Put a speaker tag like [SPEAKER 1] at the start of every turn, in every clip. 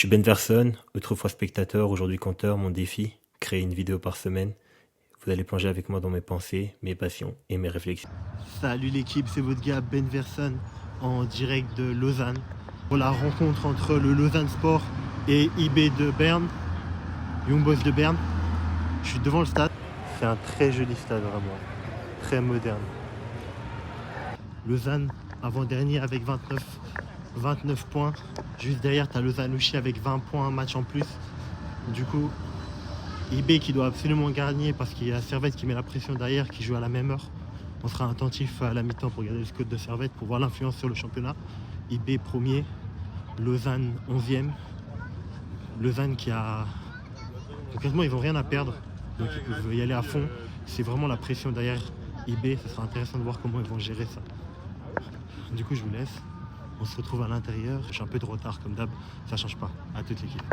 [SPEAKER 1] Je suis Ben Verson, autrefois spectateur, aujourd'hui compteur. Mon défi, créer une vidéo par semaine. Vous allez plonger avec moi dans mes pensées, mes passions et mes réflexions.
[SPEAKER 2] Salut l'équipe, c'est votre gars Ben Verson en direct de Lausanne pour la rencontre entre le Lausanne Sport et IB de Berne, Young Boys de Berne. Je suis devant le stade. C'est un très joli stade, vraiment, très moderne. Lausanne avant-dernier avec 29 points. Juste derrière, tu as Lausanne-Ouchy avec 20 points, un match en plus. Du coup, IB qui doit absolument gagner parce qu'il y a Servette qui met la pression derrière, qui joue à la même heure. On sera attentif à la mi-temps pour regarder le score de Servette, pour voir l'influence sur le championnat. IB premier, Lausanne 11e. Lausanne qui a... Concrètement, ils n'ont rien à perdre. Donc ils peuvent y aller à fond. C'est vraiment la pression derrière IB. Ce sera intéressant de voir comment ils vont gérer ça. Du coup, je vous laisse. On se retrouve à l'intérieur. Je suis un peu de retard comme d'hab. Ça change pas. À toute l'équipe.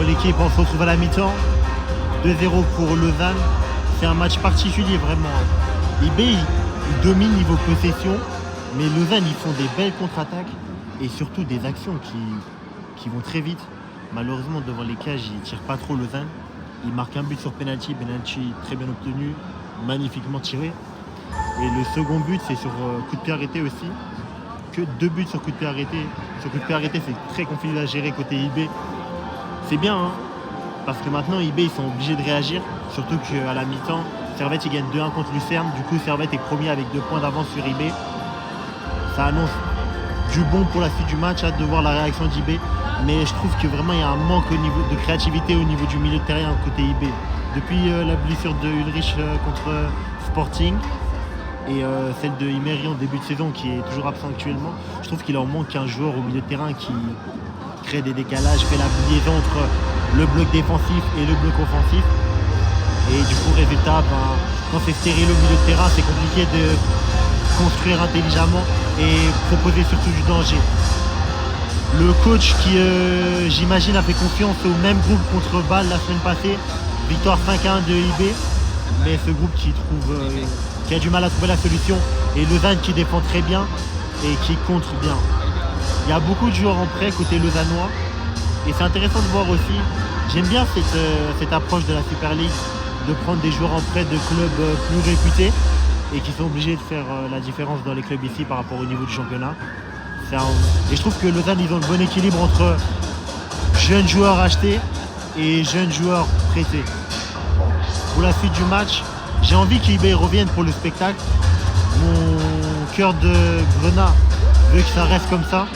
[SPEAKER 2] L'équipe, on se retrouve à la mi-temps. 2-0 pour Lausanne. C'est un match particulier vraiment. IB, il domine niveau possession. Mais Lausanne, ils font des belles contre-attaques et surtout des actions qui vont très vite. Malheureusement, devant les cages, ils ne tirent pas trop Lausanne. Ils marquent un but sur penalty très bien obtenu, magnifiquement tiré. Et le second but, c'est sur coup de pied arrêté aussi. Que 2 buts sur coup de pied arrêté. Sur coup de pied arrêté, c'est très compliqué à gérer côté IB. C'est bien, hein, parce que maintenant, IB, ils sont obligés de réagir. Surtout qu'à la mi-temps, Servette, ils gagnent 2-1 contre Lucerne. Du coup, Servette est premier avec 2 points d'avance sur IB. Ça annonce du bon pour la suite du match. Hâte de voir la réaction d'IB. Mais je trouve que vraiment, il y a un manque au niveau de créativité au niveau du milieu de terrain côté IB. Depuis la blessure de Ulrich contre Sporting, et celle de Imeri en début de saison qui est toujours absent actuellement, je trouve qu'il en manque un joueur au milieu de terrain qui crée des décalages, fait la liaison entre le bloc défensif et le bloc offensif. Et du coup, résultat, quand c'est stérile au milieu de terrain, c'est compliqué de construire intelligemment et proposer surtout du danger. Le coach qui, j'imagine, a fait confiance au même groupe contre Bâle la semaine passée, victoire 5-1 de IB, mais ce groupe qui a du mal à trouver la solution, et Lausanne qui défend très bien et qui contre bien. Il y a beaucoup de joueurs en prêt côté lausannois et c'est intéressant de voir aussi. J'aime bien cette approche de la Super League de prendre des joueurs en prêt de clubs plus réputés et qui sont obligés de faire la différence dans les clubs ici par rapport au niveau du championnat. Et je trouve que Lausanne, ils ont le bon équilibre entre jeunes joueurs achetés et jeunes joueurs prêtés. Pour la suite du match, j'ai envie qu'IB revienne pour le spectacle. Mon cœur de grenat veut que ça reste comme ça.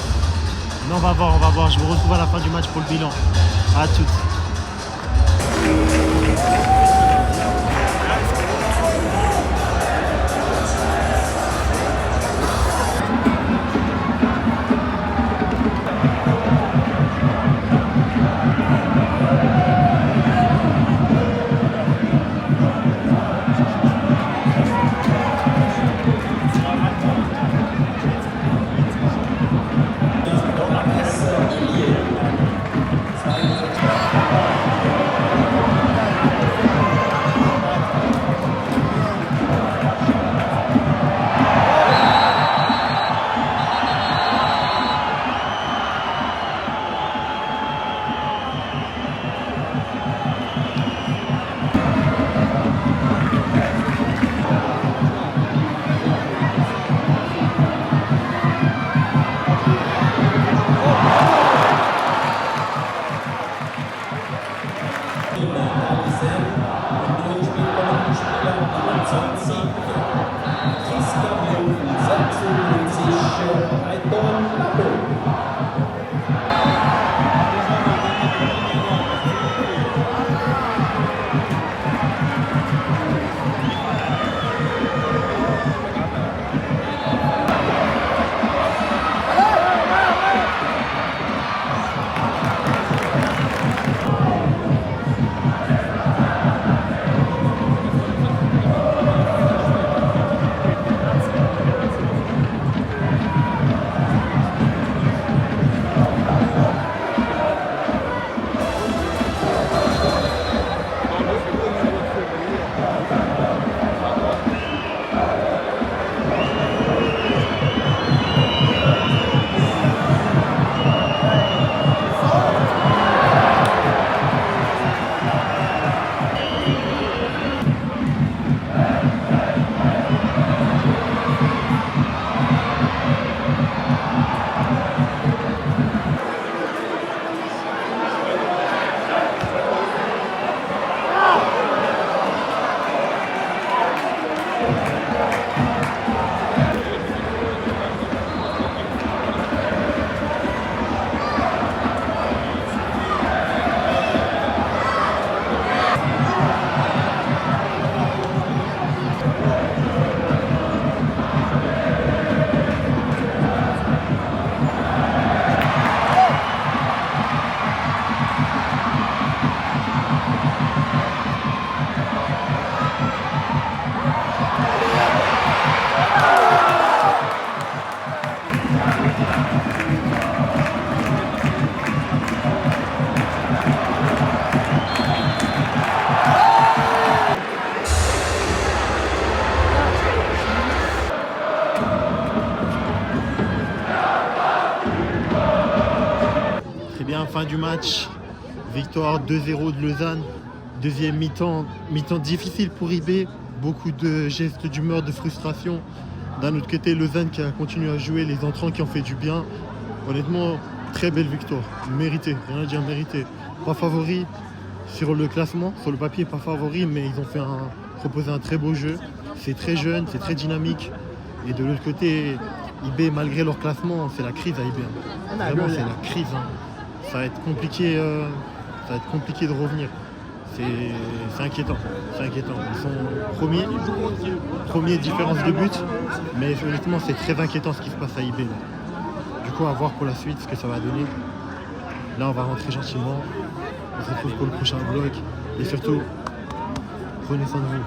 [SPEAKER 2] Mais on va voir. Je vous retrouve à la fin du match pour le bilan. À toutes. fin du match, victoire 2-0 de Lausanne. Deuxième mi-temps difficile pour IB. Beaucoup de gestes d'humeur, de frustration. D'un autre côté, Lausanne qui a continué à jouer, les entrants qui ont fait du bien. Honnêtement, très belle victoire. Méritée, rien à dire, méritée. Pas favori sur le classement, sur le papier, pas favori, mais ils ont proposé un très beau jeu. C'est très jeune, c'est très dynamique. Et de l'autre côté, IB, malgré leur classement, c'est la crise à IB. Vraiment, c'est la crise. Ça va être compliqué de revenir. C'est inquiétant. Ils sont premiers différence de but, mais honnêtement c'est très inquiétant ce qui se passe à IB. Du coup à voir pour la suite ce que ça va donner. Là on va rentrer gentiment. On se retrouve pour le prochain vlog et surtout prenez soin de vous.